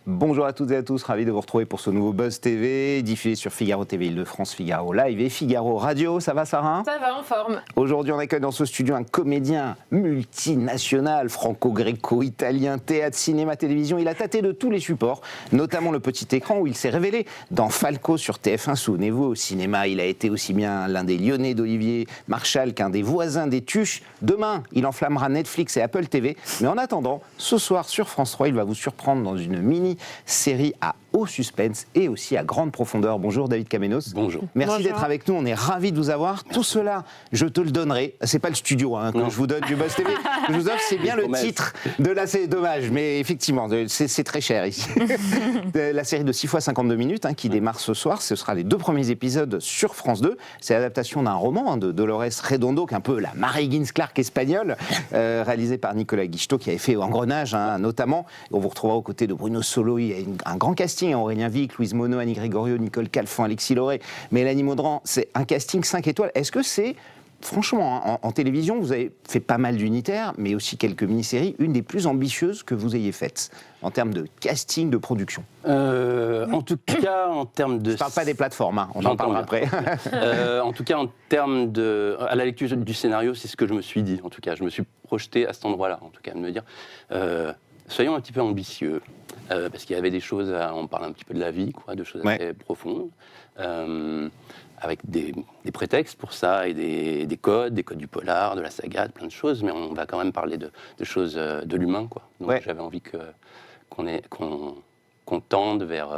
Bonjour à toutes et à tous, ravi de vous retrouver pour ce nouveau Buzz TV, diffusé sur Figaro TV Île-de-France, Figaro Live et Figaro Radio. Ça va, Sarah ? Ça va, en forme. Aujourd'hui, on accueille dans ce studio un comédien multinational, franco-gréco-italien, théâtre, cinéma, télévision. Il a tâté de tous les supports, notamment le petit écran où il s'est révélé dans Falco sur TF1. Souvenez-vous, au cinéma, il a été aussi bien l'un des Lyonnais d'Olivier Marchal qu'un des voisins des Tuches. Demain, il enflammera Netflix et Apple TV. Mais en attendant, ce soir sur France 3, il va vous surprendre dans une mini-série à haut suspense et aussi à grande profondeur. Bonjour David Kamenios. Bonjour. Merci d'être avec nous, on est ravis de vous avoir. Merci. Tout cela, je te le donnerai. C'est pas le studio que je vous donne du Buzz TV. Je vous offre, c'est bien le titre de la série. Dommage, mais effectivement, c'est très cher ici. La série de 6 fois 52 minutes qui démarre ce soir. Ce sera les 2 premiers épisodes sur France 2. C'est l'adaptation d'un roman de Dolores Redondo, qui est un peu la Mary Higgins Clark espagnole, réalisé par Nicolas Guichetot, qui avait fait Engrenage notamment. On vous retrouvera aux côtés de Bruno Solo. Il y a un grand casting, Aurélien Vic, Louise Monod, Annie Gregorio, Nicole Calfon, Alexis Lauré, Mélanie Maudran. C'est un casting 5 étoiles. Est-ce que c'est, franchement, en télévision, vous avez fait pas mal d'unitaires, mais aussi quelques mini-séries, une des plus ambitieuses que vous ayez faites en termes de casting, de production? En tout cas, en termes de... Je ne parle pas des plateformes, on en parlera après. En tout cas, en termes de... À la lecture du scénario, c'est ce que je me suis dit, en tout cas. Je me suis projeté à cet endroit-là, en tout cas, de me dire, soyons un petit peu ambitieux. Parce qu'il y avait des choses, on parle un petit peu de la vie, de choses assez profondes, avec des prétextes pour ça, et des codes du polar, de la saga, de plein de choses, mais on va quand même parler de choses de l'humain, quoi. Donc j'avais envie qu'on tende vers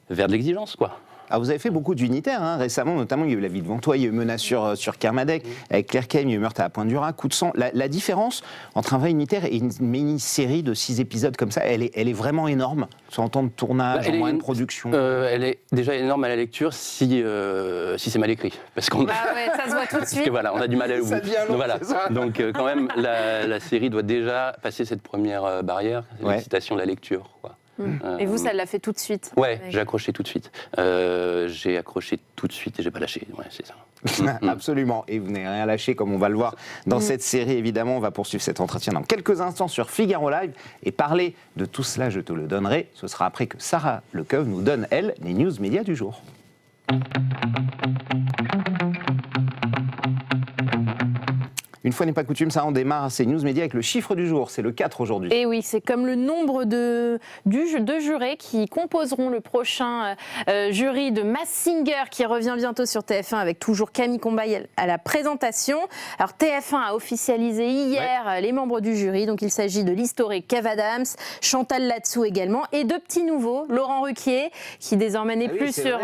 de l'exigence, quoi. Alors vous avez fait beaucoup d'unitaires récemment, notamment il y a eu La vie devant toi, il y a eu Menace sur Kermadec, avec Claire Kane, il y a eu Meurtre à la Pointe du Raz, Coup de sang. La différence entre un vrai unitaire et une mini-série de 6 épisodes comme ça, elle est vraiment énorme, sur un temps de tournage, en moyen de production. Elle est déjà énorme à la lecture si c'est mal écrit. Parce qu'on ça se voit tout de suite. Parce que, on a du mal à aller au bout. Ça devient long, voilà. Donc quand même, la série doit déjà passer cette première barrière, l'excitation de la lecture, quoi. Et vous, ça l'a fait tout de suite? Ouais, j'ai accroché tout de suite. J'ai accroché tout de suite et j'ai pas lâché. Ouais, c'est ça. Absolument. Et vous n'avez rien lâché, comme on va le voir dans cette série. Évidemment, on va poursuivre cet entretien dans quelques instants sur Figaro Live. Et parler de tout cela, je te le donnerai. Ce sera après que Sarah Lecoeuvre nous donne, elle, les news médias du jour. Une fois n'est pas coutume, ça, on démarre ces news médias avec le chiffre du jour. C'est le 4 aujourd'hui. Et oui, c'est comme le nombre de jurés qui composeront le prochain jury de Masked Singer qui revient bientôt sur TF1 avec toujours Camille Combal à la présentation. Alors TF1 a officialisé hier les membres du jury. Donc il s'agit de l'historique Kev Adams, Chantal Latsou également et 2 petits nouveaux, Laurent Ruquier qui désormais n'est plus sur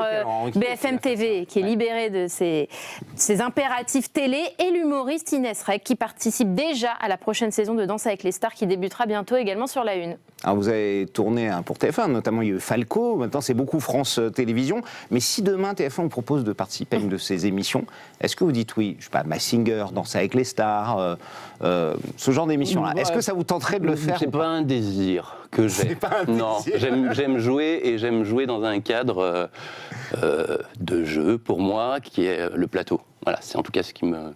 BFM TV, qui est libéré de ses impératifs télé, et l'humoriste Inès Reg qui participe déjà à la prochaine saison de Danse avec les stars qui débutera bientôt également sur la Une. Alors vous avez tourné pour TF1, notamment il y a eu Falco, maintenant c'est beaucoup France Télévisions, mais si demain TF1 vous propose de participer à une de ces émissions, est-ce que vous dites oui, je sais pas, Masked Singer, Danse avec les stars, ce genre d'émission-là, est-ce que ça vous tenterait de le faire? C'est pas un désir que j'ai. Non, j'aime jouer, et j'aime jouer dans un cadre de jeu pour moi qui est le plateau. Voilà, c'est en tout cas ce qui me...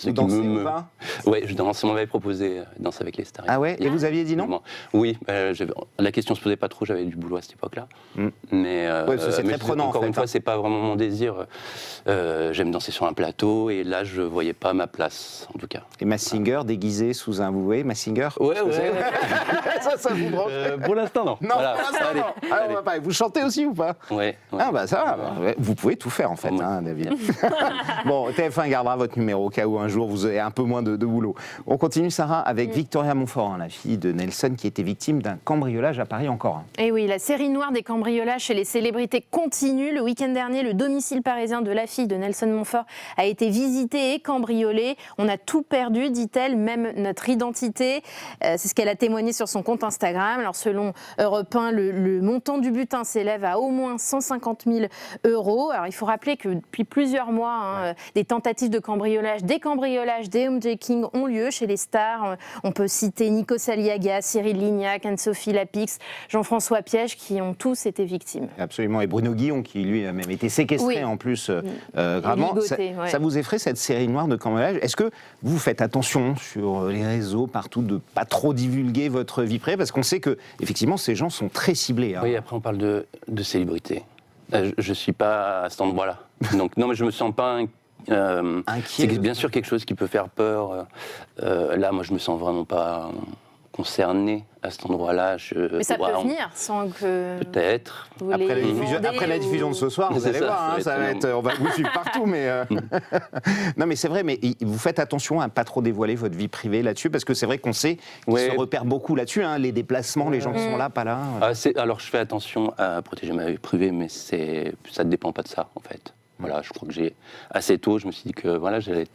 Vous dansez ou pas? Oui, je danse. On m'avait proposé Danse avec les stars. Ah ouais? Et vous aviez dit non? Oui, la question se posait pas trop, j'avais du boulot à cette époque-là. Mais, c'est très prenant, encore une fois, c'est pas vraiment mon désir. J'aime danser sur un plateau, et là, je voyais pas ma place, en tout cas. Et Masked Singer déguisé sous un bouet, Masked Singer? Ouais. ça vous branche? Pour l'instant, non. Non, voilà. Pour l'instant, non. Ah, on va pas. Vous chantez aussi ou pas? Ouais. Ah bah ça va. Vous pouvez tout faire en fait, David. Bon, TF1 gardera votre numéro au cas où un jour vous avez un peu moins de boulot. On continue, Sarah, avec Victoria Montfort, la fille de Nelson qui était victime d'un cambriolage à Paris encore. Et oui, la série noire des cambriolages chez les célébrités continue. Le week-end dernier, le domicile parisien de la fille de Nelson Montfort a été visité et cambriolé. On a tout perdu, dit-elle, même notre identité. C'est ce qu'elle a témoigné sur son compte Instagram. Alors selon Europe 1, le montant du butin s'élève à au moins 150 000 €. Alors il faut rappeler que depuis plusieurs mois, des tentatives de cambriolage, des cambriolages cambriolages, des homejacking ont lieu chez les stars. On peut citer Nico Saliaga, Cyril Lignac, Anne-Sophie Lapix, Jean-François Piège, qui ont tous été victimes. Absolument, et Bruno Guillon, qui lui a même été séquestré en plus gravement. Ligoté, ça vous effraie cette série noire de cambriolage? Est-ce que vous faites attention sur les réseaux, partout, de pas trop divulguer votre vie privée? Parce qu'on sait que, effectivement, ces gens sont très ciblés. Oui, après on parle de célébrité. Je suis pas à cet endroit-là. Donc non, mais je me sens pas inquiet. C'est bien sûr quelque chose qui peut faire peur. Là, moi, je me sens vraiment pas concerné à cet endroit-là. Mais ça peut venir sans que... Peut-être. Après la diffusion de ce soir, vous allez voir, on va vous suivre partout. Mais non, mais c'est vrai, mais vous faites attention à ne pas trop dévoiler votre vie privée là-dessus, parce que c'est vrai qu'on sait qu'ils se repèrent beaucoup là-dessus, hein, les déplacements, les gens qui sont là, pas là. Alors, je fais attention à protéger ma vie privée, mais ça ne dépend pas de ça, en fait. Voilà, je crois que assez tôt, je me suis dit que voilà, j'allais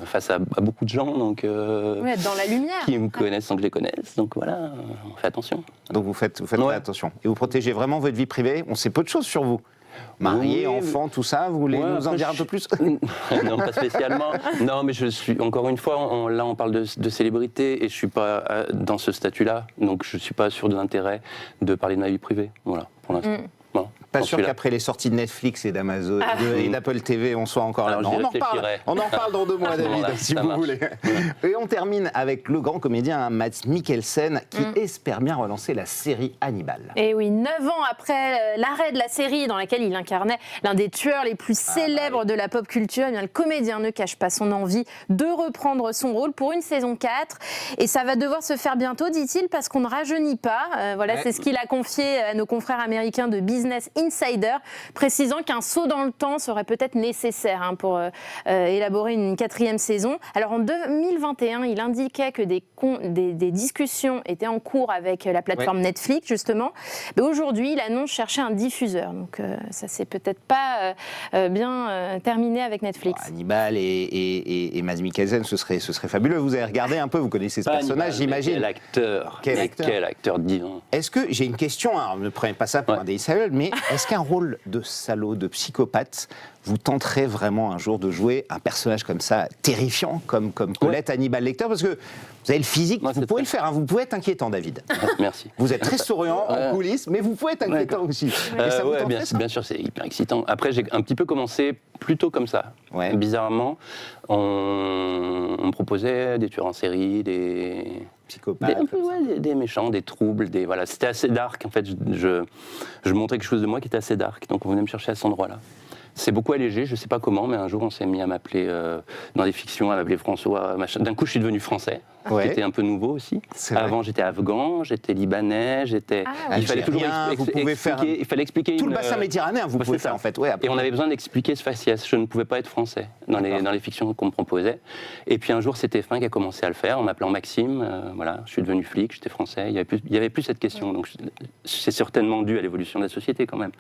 face à beaucoup de gens, donc être dans la lumière, qui me connaissent sans que je les connaisse. Donc voilà, on fait attention. Donc vous faites très attention. Et vous protégez vraiment votre vie privée. On sait peu de choses sur vous. Marié, enfant, tout ça, vous voulez nous en dire un peu plus? Non, pas spécialement. Non, mais je suis, encore une fois, là on parle de célébrité et je ne suis pas dans ce statut-là, donc je ne suis pas sûr de l'intérêt de parler de ma vie privée, voilà, pour l'instant. Non, pas sûr qu'après les sorties de Netflix et d'Amazon et d'Apple TV, on soit encore là. On en reparle dans 2 mois, David, si vous voulez. Et on termine avec le grand comédien Mads Mikkelsen qui espère bien relancer la série Hannibal. Et oui, 9 ans après l'arrêt de la série dans laquelle il incarnait l'un des tueurs les plus célèbres de la pop culture, le comédien ne cache pas son envie de reprendre son rôle pour une saison 4. Et ça va devoir se faire bientôt, dit-il, parce qu'on ne rajeunit pas. C'est ce qu'il a confié à nos confrères américains de Business Insider, précisant qu'un saut dans le temps serait peut-être nécessaire pour élaborer une 4e saison. Alors en 2021, il indiquait que des discussions étaient en cours avec la plateforme Netflix, justement. Mais aujourd'hui, il annonce chercher un diffuseur. Donc ça s'est peut-être pas bien terminé avec Netflix. Hannibal et Mads Mikkelsen, ce serait fabuleux. Vous avez regardé un peu, vous connaissez ce personnage, j'imagine. Quel acteur divin. Est-ce que, j'ai une question, alors ne prenez pas ça pour un déissable, mais est-ce qu'un rôle de salaud, de psychopathe, vous tenterait vraiment un jour de jouer un personnage comme ça, terrifiant, comme Colette Hannibal Lecter? Parce que vous avez le physique, vous pouvez le faire, hein, vous pouvez être inquiétant, David. Merci. Vous êtes très souriant en coulisses, mais vous pouvez être inquiétant aussi. Et ça vous tenterait, ça? Bien sûr, c'est hyper excitant. Après, j'ai un petit peu commencé plutôt comme ça. Bizarrement, on me proposait des tueurs en série, des psychopathes, des méchants, des troubles, voilà. C'était assez dark. En fait, je montrais quelque chose de moi qui était assez dark. Donc, on venait me chercher à cet endroit-là. C'est beaucoup allégé, je ne sais pas comment, mais un jour on s'est mis à m'appeler, dans des fictions, à m'appeler François, machin. D'un coup je suis devenu français, ce qui était un peu nouveau aussi. Avant j'étais afghan, j'étais libanais, il fallait toujours il fallait expliquer tout le bassin méditerranéen, vous pouvez faire en fait. Et on avait besoin d'expliquer ce faciès, je ne pouvais pas être français dans les fictions qu'on me proposait. Et puis un jour c'est TF1 qui a commencé à le faire, en m'appelant Maxime, voilà, je suis devenu flic, j'étais français, il n'y avait plus cette question, donc c'est certainement dû à l'évolution de la société quand même.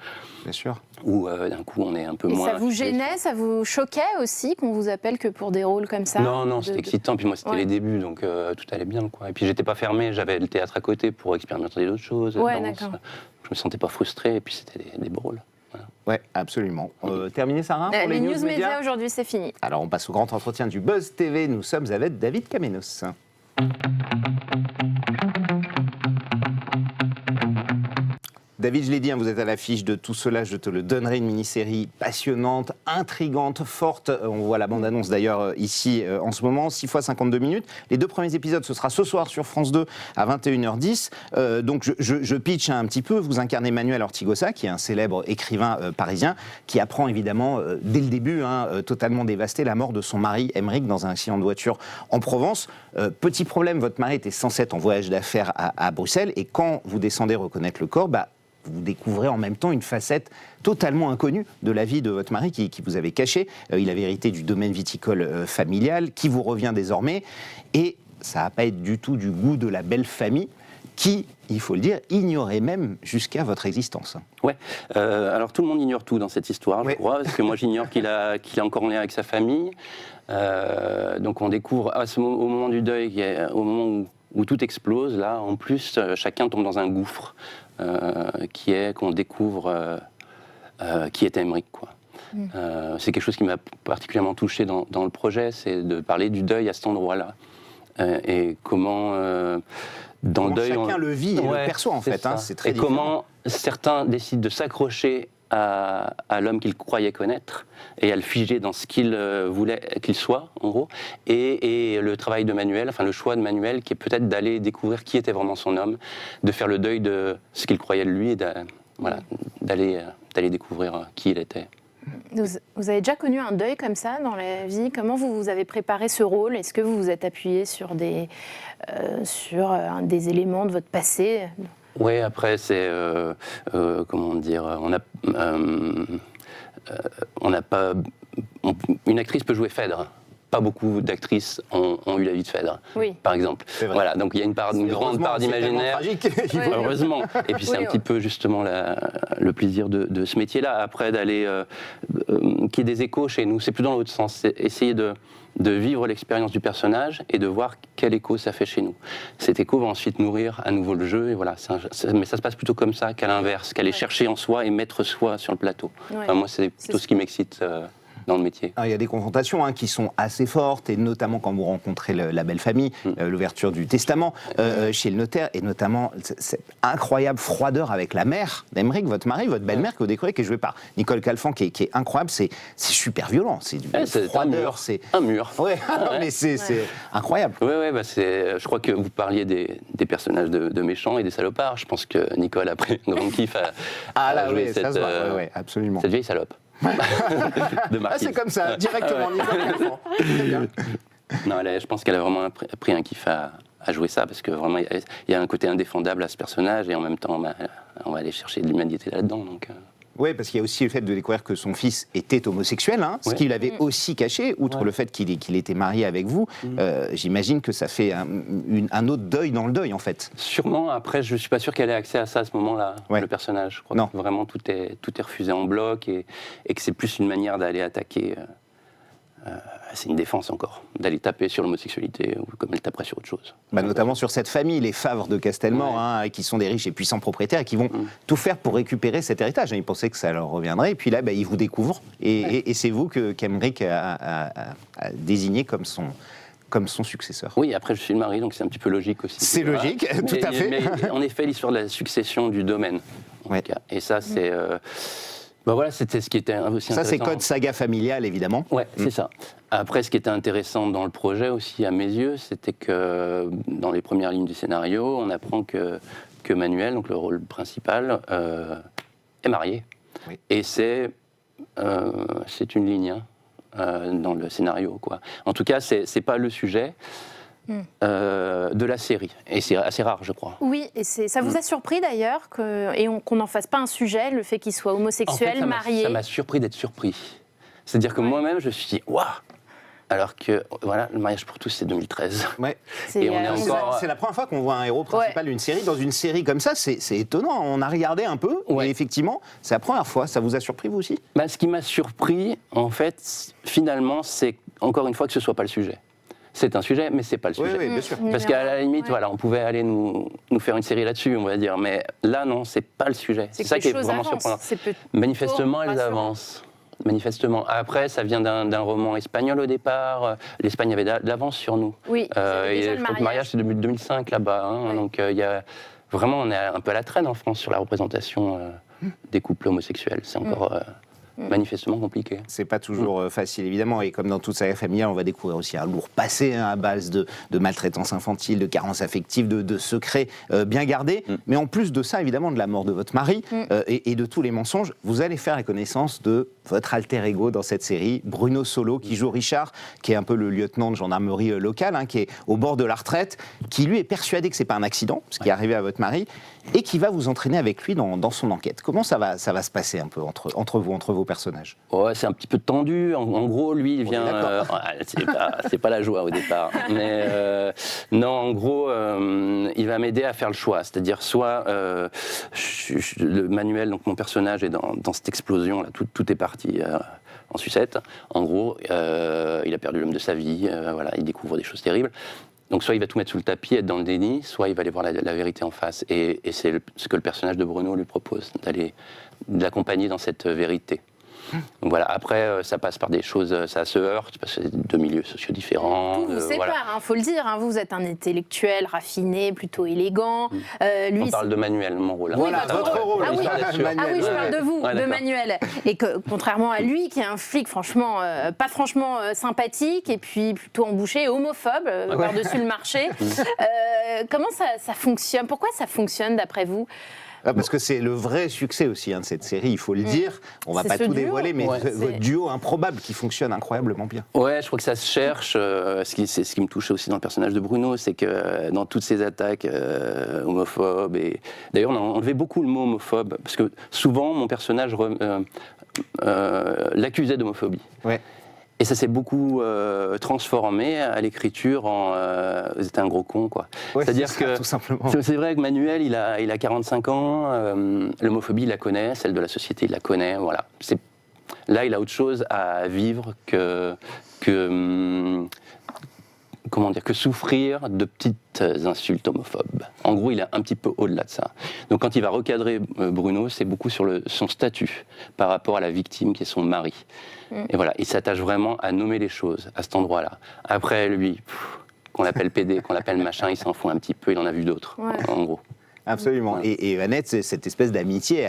Bien sûr. Où d'un coup on est un peu et moins... ça vous gênait, ça vous choquait aussi qu'on vous appelle que pour des rôles comme ça? Non, c'était excitant, puis moi c'était les débuts, donc tout allait bien, quoi. Et puis j'étais pas fermé, j'avais le théâtre à côté pour expérimenter d'autres choses. D'accord. Je me sentais pas frustré, et puis c'était des beaux rôles. Voilà. Ouais, absolument. Terminé, Sarah, pour les news médias aujourd'hui, c'est fini. Alors on passe au grand entretien du Buzz TV. Nous sommes avec David Kamenios. David, je l'ai dit, vous êtes à l'affiche de Tout cela, je te le donnerai, une mini-série passionnante, intrigante, forte. On voit la bande-annonce d'ailleurs ici en ce moment, 6 fois 52 minutes. Les 2 premiers épisodes, ce sera ce soir sur France 2 à 21h10. Donc je pitch un petit peu. Vous incarnez Manuel Ortigosa, qui est un célèbre écrivain parisien, qui apprend évidemment dès le début, totalement dévasté, la mort de son mari, Aymeric, dans un accident de voiture en Provence. Petit problème, votre mari était censé être en voyage d'affaires à Bruxelles, et quand vous descendez reconnaître le corps, vous découvrez en même temps une facette totalement inconnue de la vie de votre mari qui vous avait caché. Il avait hérité du domaine viticole familial qui vous revient désormais. Et ça va pas être du tout du goût de la belle famille qui, il faut le dire, ignorait même jusqu'à votre existence. Ouais. Alors tout le monde ignore tout dans cette histoire, je crois, parce que moi j'ignore qu'il est encore en lien avec sa famille. Donc on découvre au moment du deuil, au moment où tout explose, là, en plus, chacun tombe dans un gouffre. Qu'on découvre qui est Aymeric, quoi. C'est quelque chose qui m'a particulièrement touché dans le projet, c'est de parler du deuil à cet endroit-là. Et comment, dans le deuil... Chacun le vit et le perçoit, en fait. C'est très différent. Comment certains décident de s'accrocher à l'homme qu'ils croyaient connaître et à le figer dans ce qu'il voulait qu'il soit, en gros. Et le travail de Manuel, enfin le choix de Manuel, qui est peut-être d'aller découvrir qui était vraiment son homme, de faire le deuil de ce qu'il croyait de lui et d'aller découvrir qui il était. Vous avez déjà connu un deuil comme ça dans la vie? Comment vous avez préparé ce rôle? Est-ce que vous vous êtes appuyé sur des éléments de votre passé? Oui, après, c'est... comment dire... on n'a pas... Une actrice peut jouer Phèdre. Pas beaucoup d'actrices ont eu la vie de Phèdre, par exemple. Voilà, donc il y a une grande part d'imaginaire. Heureusement. Et puis c'est un petit peu justement le plaisir de ce métier-là. Après, d'aller... qu'il y ait des échos chez nous, c'est plus dans l'autre sens. C'est essayer de vivre l'expérience du personnage et de voir quel écho ça fait chez nous. Cet écho va ensuite nourrir à nouveau le jeu, et voilà. Mais ça se passe plutôt comme ça qu'à l'inverse, qu'aller chercher en soi et mettre soi sur le plateau. Enfin, moi, c'est plutôt ce qui m'excite dans le métier. Alors, il y a des confrontations qui sont assez fortes, et notamment quand vous rencontrez la belle famille, l'ouverture du testament chez le notaire, et notamment cette incroyable froideur avec la mère d'Emeric, votre mari, votre belle-mère, que vous découvrez, qui est jouée par Nicole Calfan, qui est incroyable. C'est super violent. C'est du froideur. C'est un mur. Ouais, mais c'est incroyable. Oui, je crois que vous parliez des personnages de méchants et des salopards. Je pense que Nicole a pris un grand kiff à jouer ça se voit, absolument. Cette vieille salope. C'est comme ça, directement. Non, je pense qu'elle a vraiment pris un kiff à jouer ça, parce que vraiment, il y a un côté indéfendable à ce personnage, et en même temps, on va aller chercher de l'humanité là-dedans. Oui, parce qu'il y a aussi le fait de découvrir que son fils était homosexuel, ce qu'il avait aussi caché, outre le fait qu'il était marié avec vous. J'imagine que ça fait un autre deuil dans le deuil, en fait. Sûrement. Après, je ne suis pas sûr qu'elle ait accès à ça à ce moment-là, le personnage. Je crois que vraiment tout est refusé en bloc, et que c'est plus une manière d'aller attaquer... c'est une défense encore, d'aller taper sur l'homosexualité, comme elle taperait sur autre chose. Notamment sur cette famille, les Favre de Castelmore, qui sont des riches et puissants propriétaires, et qui vont tout faire pour récupérer cet héritage. Ils pensaient que ça leur reviendrait, et puis là, ils vous découvrent, et c'est vous qu'Emeric a désigné comme son successeur. Oui, après je suis le mari, donc c'est un petit peu logique aussi. C'est logique, tout à fait. Mais en effet, l'histoire de la succession du domaine, en tout cas. Et ça, c'est... voilà, c'était ce qui était aussi intéressant. Ça, c'est code saga familial, évidemment. Ouais, c'est ça. Après, ce qui était intéressant dans le projet aussi, à mes yeux, c'était que dans les premières lignes du scénario, on apprend que Manuel, donc le rôle principal, est marié. Oui. Et c'est une ligne dans le scénario, quoi. En tout cas, c'est pas le sujet de la série. Et c'est assez rare, je crois. Oui, et ça vous a surpris d'ailleurs qu'on n'en fasse pas un sujet, le fait qu'il soit homosexuel, en fait, marié? Ça m'a surpris d'être surpris. C'est-à-dire que moi-même, je me suis dit, waouh! Alors que, voilà, le mariage pour tous, c'est 2013. Ouais. C'est la première fois qu'on voit un héros principal d'une série. Dans une série comme ça, c'est étonnant. On a regardé un peu, et effectivement, c'est la première fois. Ça vous a surpris, vous aussi? Ce qui m'a surpris, en fait, finalement, c'est encore une fois que ce ne soit pas le sujet. C'est un sujet, mais c'est pas le sujet. Oui, bien sûr. Parce qu'à la limite, on pouvait aller nous faire une série là-dessus, on va dire. Mais là, non, c'est pas le sujet. C'est ça qui est vraiment surprenant. Manifestement, elles avancent. Manifestement. Après, ça vient d'un roman espagnol au départ. L'Espagne avait de l'avance sur nous. Oui. Je crois que le mariage, c'est depuis 2005 là-bas. Donc, il y a vraiment, on est un peu à la traîne en France sur la représentation des couples homosexuels. C'est encore manifestement compliqué. C'est pas toujours facile, évidemment. Et comme dans toute saga familiale, on va découvrir aussi un lourd passé à base de maltraitance infantile, de carence affective, de secrets bien gardés. Mais en plus de ça, évidemment, de la mort de votre mari et de tous les mensonges, vous allez faire la connaissance de votre alter ego dans cette série, Bruno Solo, qui joue Richard, qui est un peu le lieutenant de gendarmerie local, qui est au bord de la retraite, qui lui est persuadé que c'est pas un accident, ce qui est arrivé à votre mari, et qui va vous entraîner avec lui dans son enquête. Comment ça va se passer un peu entre vos personnages? C'est un petit peu tendu. En gros, lui, il vient... c'est pas la joie au départ. Mais non, en gros, il va m'aider à faire le choix. C'est-à-dire, soit le Manuel, donc mon personnage, est dans cette explosion, là, tout est parti en sucette. En gros, il a perdu l'homme de sa vie, il découvre des choses terribles. Donc soit il va tout mettre sous le tapis, être dans le déni, soit il va aller voir la vérité en face. Et c'est ce que le personnage de Bruno lui propose, de l'accompagner dans cette vérité. Donc voilà, après, ça passe par des choses, ça se heurte, parce que c'est 2 milieux sociaux différents. Tout vous sépare, faut le dire. Vous êtes un intellectuel raffiné, plutôt élégant. Lui, on parle de Manuel, mon rôle. Voilà, votre rôle. Ah oui, je parle de vous, de Manuel. Et que, contrairement à lui, qui est un flic franchement, pas franchement sympathique, et puis plutôt embouché, homophobe, par-dessus le marché. Comment ça fonctionne? Pourquoi ça fonctionne d'après vous? Parce que c'est le vrai succès aussi de cette série, il faut le dire. On va pas tout dévoiler, mais votre duo improbable qui fonctionne incroyablement bien. Ouais, je crois que ça se cherche. C'est ce qui me touche aussi dans le personnage de Bruno, c'est que dans toutes ces attaques homophobes, et d'ailleurs on a enlevé beaucoup le mot homophobe, parce que souvent mon personnage l'accusait d'homophobie. Ouais. Et ça s'est beaucoup transformé à l'écriture en vous êtes un gros con, quoi. Ouais, c'est-à-dire que tout simplement. C'est vrai que Manuel, il a 45 ans, l'homophobie, il la connaît, celle de la société, il la connaît, voilà. Là, il a autre chose à vivre que souffrir de petites insultes homophobes. En gros, il est un petit peu au-delà de ça. Donc quand il va recadrer Bruno, c'est beaucoup sur son statut par rapport à la victime qui est son mari. Et voilà, il s'attache vraiment à nommer les choses à cet endroit-là. Après, lui, qu'on l'appelle PD, qu'on l'appelle machin, il s'en fout un petit peu, il en a vu d'autres, en gros. Absolument. Ouais. Et Annette, cette espèce d'amitié est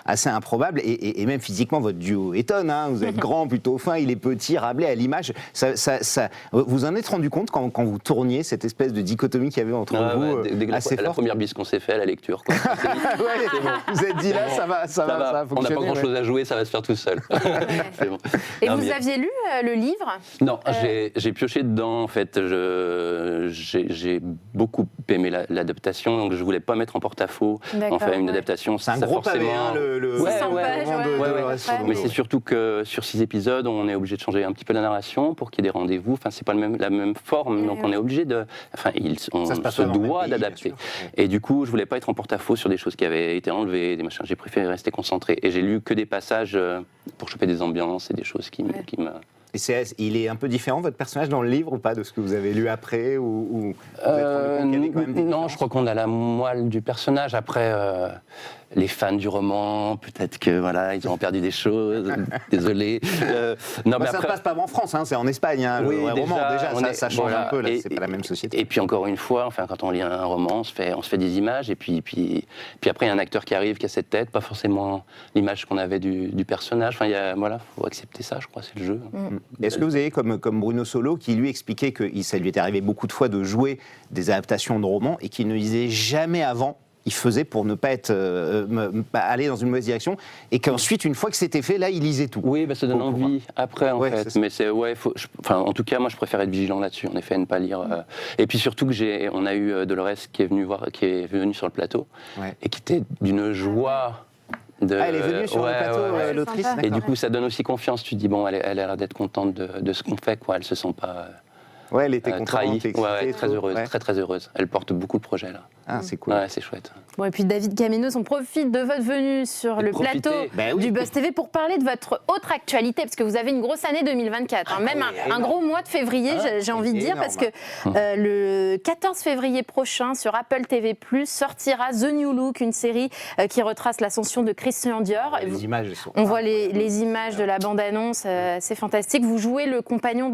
assez improbable. Et même physiquement, votre duo étonne. Vous êtes grand, plutôt fin, il est petit, Rabelais à l'image. Vous en êtes rendu compte quand vous tourniez cette espèce de dichotomie qu'il y avait entre vous assez la première bise qu'on s'est fait à la lecture. Quoi. Vous êtes dit là, ça va fonctionner. On n'a pas grand-chose à jouer, ça va se faire tout seul. C'est bon. Et vous aviez lu le livre? Non, j'ai pioché dedans, en fait. J'ai beaucoup aimé l'adaptation, donc je voulais pas mettre en porte-à-faux en faire une adaptation. C'est un gros pavé, le 600 pages. Mais c'est surtout que sur 6 épisodes, on est obligé de changer un petit peu la narration pour qu'il y ait des rendez-vous. Enfin, c'est pas la même forme, donc on est obligé de. Enfin, on se doit d'adapter. Et du coup, je voulais pas être en porte-à-faux sur des choses qui avaient été enlevées, des machins. J'ai préféré rester concentré. Et j'ai lu que des passages pour choper des ambiances et des choses qui me. Et il est un peu différent, votre personnage, dans le livre, ou pas, de ce que vous avez lu après ou non, je crois qu'on a la moelle du personnage. Après, les fans du roman, peut-être que ils ont perdu des choses. Désolé. Non, mais ça ne passe pas en France, c'est en Espagne. Oui, le roman, ça change un peu. Là, c'est pas la même société. Et puis encore une fois, quand on lit un roman, on se fait des images, et puis après il y a un acteur qui arrive, qui a cette tête, pas forcément l'image qu'on avait du personnage. Enfin, faut accepter ça, je crois, c'est le jeu. Est-ce que vous avez comme Bruno Solo, qui lui expliquait que ça lui était arrivé beaucoup de fois de jouer des adaptations de romans et qu'il ne lisait jamais avant? Il faisait pour ne pas aller dans une mauvaise direction, et qu'ensuite, une fois que c'était fait, là, il lisait tout. Oui, ça donne envie après, en fait. Mais en tout cas, moi, je préfère être vigilant là-dessus, en effet, ne pas lire. Et puis surtout on a eu Dolores qui est venue sur le plateau, et qui était d'une joie. Elle est venue sur le plateau, l'autrice. Et du coup, ça donne aussi confiance. Tu dis, bon, elle a l'air d'être contente de ce qu'on fait, quoi. Elle se sent pas elle était contente, trahie. Très heureuse, très heureuse. Elle porte beaucoup de projets, là. Ah, c'est cool. Ouais, c'est chouette. Bon, et puis David Caminos, on profite de votre venue sur le plateau du Buzz TV pour parler de votre autre actualité, parce que vous avez une grosse année 2024, même un gros mois de février, j'ai envie de dire, parce que le 14 février prochain, sur Apple TV+, sortira The New Look, une série qui retrace l'ascension de Christian Dior. Les images on voit les images de la bande-annonce, c'est fantastique. Vous jouez le compagnon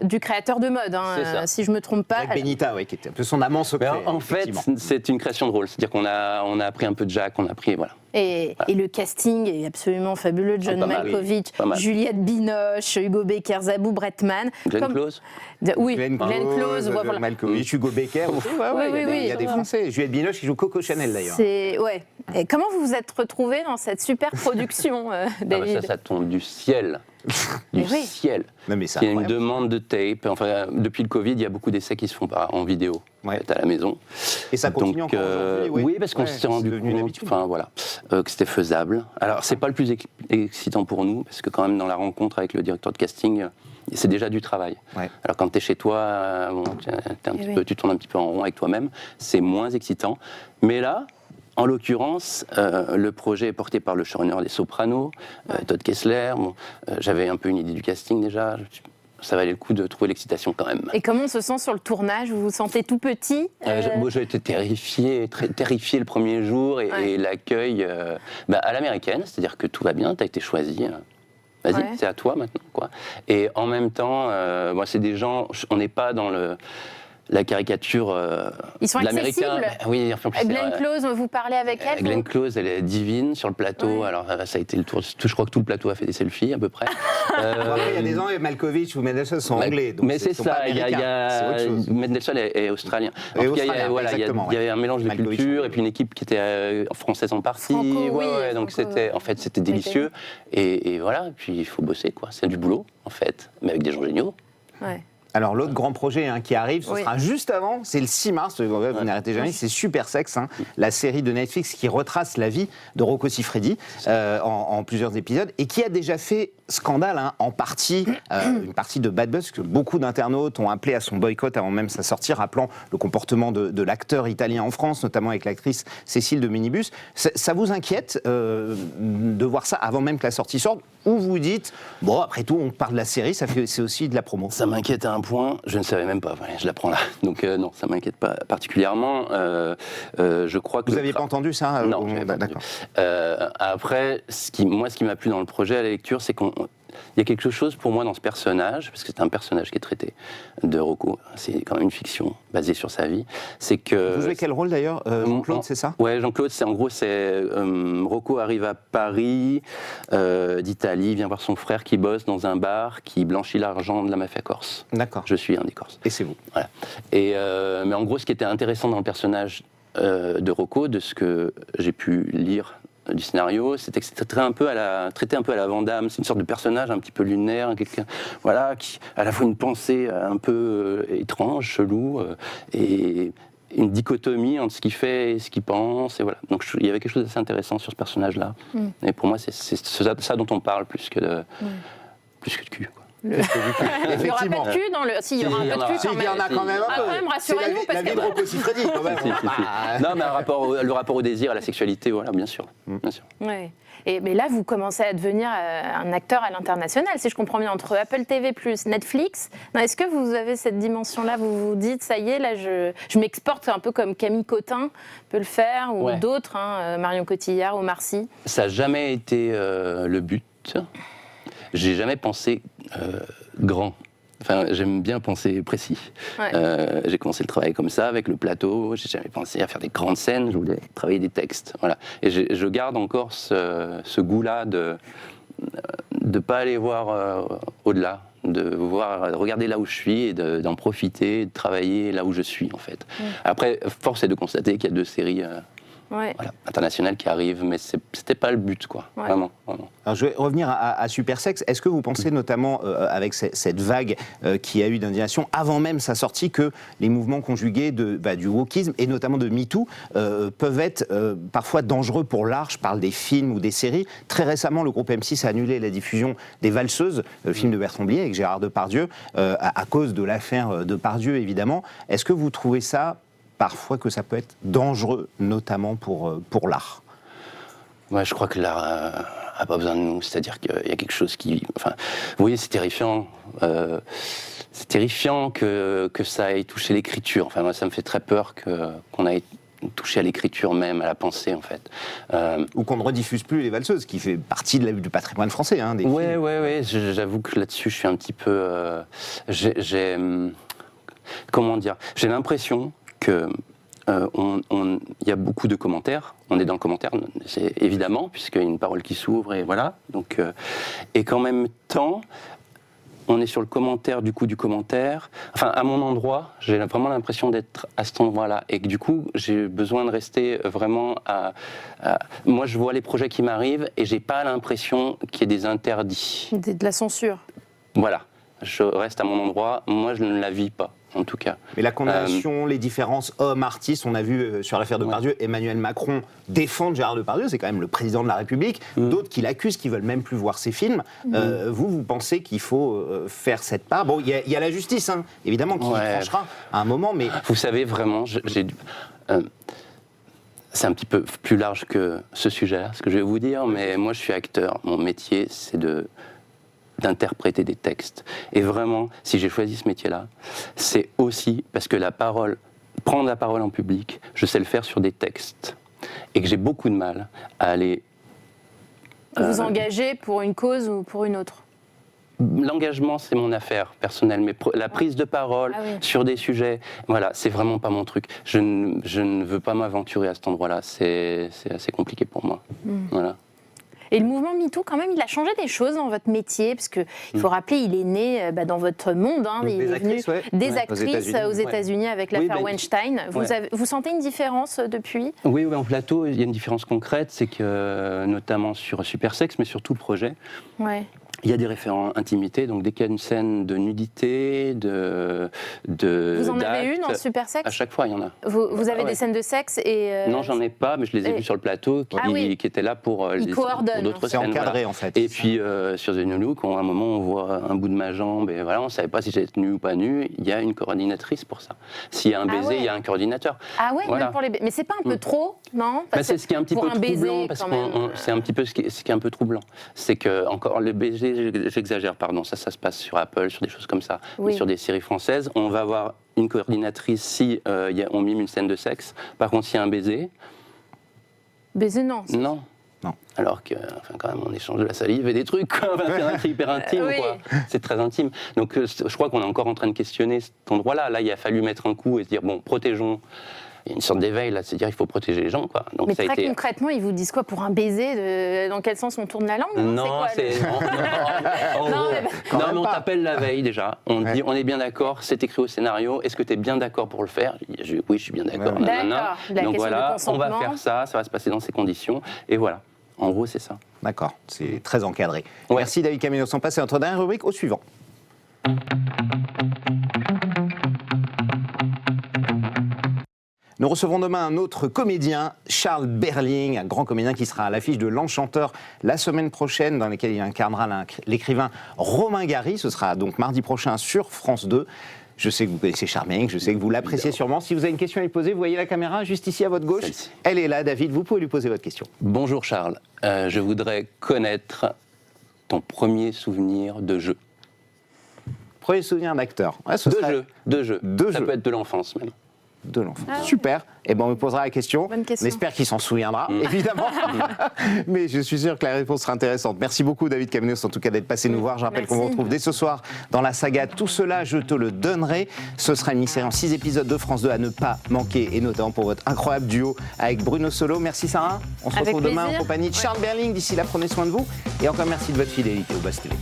du créateur de mode, si je ne me trompe pas. Jack Benita, qui était un peu son amant secret. En fait, c'est une création de rôle, c'est-à-dire qu'on a appris un peu de Jack, on a appris, Et le casting est absolument fabuleux. John Malkovich, Juliette Binoche, Hugo Becker, Zabou Bretman. Glenn Close. Oui, Glenn Close. John Malkovich, Hugo Becker. Il y a des Français. Juliette Binoche qui joue Coco Chanel, d'ailleurs. Et comment vous vous êtes retrouvé dans cette super production, David? Ça tombe du ciel. Ciel. Il y a une demande de tape. Enfin, depuis le Covid, il y a beaucoup d'essais qui se font en vidéo à la maison. Et ça continue encore aujourd'hui. Oui, parce qu'on s'est rendu compte que c'était faisable. Alors, c'est pas le plus excitant pour nous, parce que quand même, dans la rencontre avec le directeur de casting, c'est déjà du travail. Alors, quand tu es chez toi, tu tournes un petit peu en rond avec toi-même, c'est moins excitant. Mais là, en l'occurrence, le projet est porté par le showrunner des Sopranos, Todd Kessler. J'avais un peu une idée du casting déjà. Ça valait le coup de trouver l'excitation quand même. Et comment on se sent sur le tournage? Vous vous sentez tout petit? Moi, j'ai été terrifié le premier jour, et l'accueil à l'américaine, c'est-à-dire que tout va bien, tu as été choisi. Vas-y, Ouais. c'est à toi maintenant, quoi. Et en même temps, moi, c'est des gens, on n'est pas dans la caricature Ils sont de l'américain. accessibles. Oui, en plus, Glenn Close, vous parlez avec elle Glenn vous Close, elle est divine sur le plateau. Ouais. Alors, ça a été le tour. Je crois que tout le plateau a fait des selfies, à peu près. Après, il y a des ans, Malkovich ou Mendelssohn sont anglais. Donc mais c'est sont pas ça, américains, Mendelssohn est australien. En Et tout cas, australien, il exactement, y avait un mélange de Malkovich, cultures oui. et puis une équipe qui était française en partie. Franco, oui, Donc franco, c'était délicieux. Et voilà, et puis il faut bosser, quoi. C'est du boulot, en fait, mais avec des gens géniaux. Ouais. Alors l'autre grand projet qui arrive, ce Oui. sera juste avant, c'est le 6 mars, vous n'arrêtez jamais, c'est Super Sex, la série de Netflix qui retrace la vie de Rocco Siffredi en plusieurs épisodes et qui a déjà fait scandale en partie, une partie de Bad Buzz, que beaucoup d'internautes ont appelé à son boycott avant même sa sortie, rappelant le comportement de l'acteur italien en France, notamment avec l'actrice Cécile de Minibus. Ça vous inquiète de voir ça avant même que la sortie sorte, ou vous dites, bon après tout on parle de la série, c'est aussi de la promo? Ça m'inquiète à un point, je ne savais même pas, ouais, je l'apprends là. Donc non, ça ne m'inquiète pas particulièrement. Je crois que Vous n'aviez pas entendu ça? Non, je n'avais pas entendu. Après, ce qui m'a plu dans le projet à la lecture, c'est qu'il y a quelque chose pour moi dans ce personnage, parce que c'est un personnage qui est traité de Rocco, c'est quand même une fiction basée sur sa vie. C'est que Vous jouez quel rôle d'ailleurs? Jean-Claude, c'est ça? Ouais, Jean-Claude, Rocco arrive à Paris, d'Italie, vient voir son frère qui bosse dans un bar, qui blanchit l'argent de la mafia corse. D'accord. Je suis un des Corses. Et c'est vous. Voilà. Mais en gros, ce qui était intéressant dans le personnage de Rocco, de ce que j'ai pu lire du scénario, c'était que c'était traité un peu à la Van Damme. C'est une sorte de personnage un petit peu lunaire, quelqu'un, voilà, qui a à la fois une pensée un peu étrange, chelou, et une dichotomie entre ce qu'il fait et ce qu'il pense. Et voilà. Donc il y avait quelque chose d'assez intéressant sur ce personnage-là. Et pour moi, c'est ça dont on parle plus que de cul, quoi. Il n'y aura pas de cul dans le. Si, il y aura un peu de cul quand même. Il y en a quand même un peu. Quand même, rassurez-nous, c'est parce la vie que. de Rocco Siffredi, quand même. Non, mais le rapport au désir, à la sexualité, voilà, bien sûr. Bien sûr. Ouais. Mais là, vous commencez à devenir un acteur à l'international, si je comprends bien, entre Apple TV+, Netflix. Est-ce que vous avez cette dimension-là? Vous vous dites, ça y est, là, je m'exporte un peu comme Camille Cotin peut le faire, ou d'autres, Marion Cotillard, Omar Sy. Ça n'a jamais été le but. J'ai jamais pensé grand. Enfin, j'aime bien penser précis. Ouais. J'ai commencé le travail comme ça, avec le plateau. J'ai jamais pensé à faire des grandes scènes. Je voulais travailler des textes. Voilà. Et je garde encore ce goût-là de pas aller voir au-delà, de regarder là où je suis et d'en profiter, de travailler là où je suis, en fait. Après, force est de constater qu'il y a 2 séries internationales qui arrivent, mais c'était pas le but, quoi. Vraiment. Alors, je vais revenir à Super Sex. Est-ce que vous pensez notamment, avec cette vague qui a eu d'indignation, avant même sa sortie, que les mouvements conjugués du wokisme, et notamment de MeToo, peuvent être parfois dangereux pour l'art? Je parle des films ou des séries. Très récemment, le groupe M6 a annulé la diffusion des Valseuses, le film de Bertrand Blier avec Gérard Depardieu, à cause de l'affaire Depardieu, évidemment. Est-ce que vous trouvez ça parfois que ça peut être dangereux, notamment pour l'art? Ouais, je crois que l'art n'a pas besoin de nous. C'est-à-dire qu'il y a quelque chose qui... Enfin, vous voyez, c'est terrifiant. C'est terrifiant que ça ait touché l'écriture. Enfin, moi, ça me fait très peur qu'on ait touché à l'écriture même, à la pensée, en fait. Ou qu'on ne rediffuse plus les Valseuses, qui fait partie du patrimoine français. Ouais. J'avoue que là-dessus, je suis un petit peu... comment dire? J'ai l'impression que il y a beaucoup de commentaires. On est dans le commentaire, c'est évidemment, puisqu'il y a une parole qui s'ouvre, et voilà. Donc, et qu'en même temps, on est sur le commentaire du commentaire. Enfin, à mon endroit, j'ai vraiment l'impression d'être à cet endroit-là, et que du coup, j'ai besoin de rester vraiment moi, je vois les projets qui m'arrivent, et j'ai pas l'impression qu'il y ait des interdits. De la censure. Voilà. Je reste à mon endroit. Moi, je ne la vis pas, en tout cas. Mais la condamnation, les différences hommes-artistes, on a vu sur l'affaire Depardieu, Emmanuel Macron défendre Gérard Depardieu, c'est quand même le président de la République, d'autres qui l'accusent, qui veulent même plus voir ses films. Vous pensez qu'il faut faire cette part? Bon, il y a la justice, évidemment, qui tranchera à un moment, mais... Vous savez, vraiment, c'est un petit peu plus large que ce sujet-là, ce que je vais vous dire, mais moi, je suis acteur. Mon métier, c'est d'interpréter des textes. Et vraiment, si j'ai choisi ce métier-là, c'est aussi parce que prendre la parole en public, je sais le faire sur des textes. Et que j'ai beaucoup de mal à aller Vous engagez pour une cause ou pour une autre? L'engagement, c'est mon affaire personnelle, mais la prise de parole sur des sujets, voilà, c'est vraiment pas mon truc. Je ne veux pas m'aventurer à cet endroit-là, c'est assez compliqué pour moi. Voilà. Et le mouvement MeToo, quand même, il a changé des choses dans votre métier, parce qu'il faut rappeler, il est né dans votre monde. Il est venu des actrices aux États-Unis avec l'affaire Weinstein. Vous sentez une différence depuis? Oui, en plateau, il y a une différence concrète, c'est que, notamment sur Super Sex, mais sur tout le projet, il y a des référents intimité, donc dès qu'il y a une scène de nudité, Vous en avez une dans Super Sex? À chaque fois, il y en a. Vous avez des scènes de sexe et Non, j'en ai pas, mais je les ai vues sur le plateau, qui étaient là pour d'autres scènes. C'est encadré, en fait. Et puis, sur The New Look, à un moment, on voit un bout de ma jambe, et voilà, on ne savait pas si j'étais nu ou pas nu. Il y a une coordinatrice pour ça. S'il y a un baiser, il y a un coordinateur. Ah ouais, même pour les baisers. Mais c'est pas un peu trop, non? C'est ce qui est un petit peu troublant, parce que c'est un petit peu ce qui est un peu troublant. C'est que, encore, le baiser, j'exagère, pardon, ça se passe sur Apple, sur des choses comme ça, mais sur des séries françaises, on va avoir une coordinatrice si on mime une scène de sexe. Par contre, s'il y a un baiser... Baiser, non. Non. Alors que, quand même, on échange de la salive et des trucs, quoi. C'est hyper intime, quoi. C'est très intime. Donc, je crois qu'on est encore en train de questionner cet endroit-là. Là, il a fallu mettre un coup et se dire, bon, protégeons. Il y a une sorte d'éveil, là, de se dire il faut protéger les gens, quoi. Donc, mais très concrètement, ils vous disent quoi pour un baiser? Dans quel sens on tourne la langue? Non, mais on t'appelle la veille déjà. On dit on est bien d'accord, c'est écrit au scénario. Est-ce que tu es bien d'accord pour le faire? Oui, je suis bien d'accord. Donc voilà, on va faire ça, ça va se passer dans ces conditions. Et voilà. En gros, c'est ça. D'accord, c'est très encadré. Merci David Camillos. On passe à notre dernière rubrique, au suivant. Nous recevons demain un autre comédien, Charles Berling, un grand comédien qui sera à l'affiche de L'Enchanteur la semaine prochaine, dans laquelle il incarnera l'écrivain Romain Gary. Ce sera donc mardi prochain sur France 2. Je sais que vous connaissez Charles Berling, je sais que vous l'appréciez sûrement. Si vous avez une question à lui poser, vous voyez la caméra juste ici à votre gauche. Elle est là, David, vous pouvez lui poser votre question. Bonjour Charles, je voudrais connaître ton premier souvenir de jeu. Premier souvenir d'acteur. De jeu. Ça peut être de l'enfance même. De l'enfance. Super. Eh ben, on me posera la question. On espère qu'il s'en souviendra, évidemment. Mais je suis sûr que la réponse sera intéressante. Merci beaucoup, David Camillos, en tout cas, d'être passé nous voir. Je rappelle qu'on vous retrouve dès ce soir dans la saga Tout cela, je te le donnerai. Ce sera une mini-série en 6 épisodes de France 2 à ne pas manquer, et notamment pour votre incroyable duo avec Bruno Solo. Merci, Sarah. On se retrouve demain en compagnie de Charles Berling. D'ici là, prenez soin de vous. Et encore merci de votre fidélité au Buzz TV.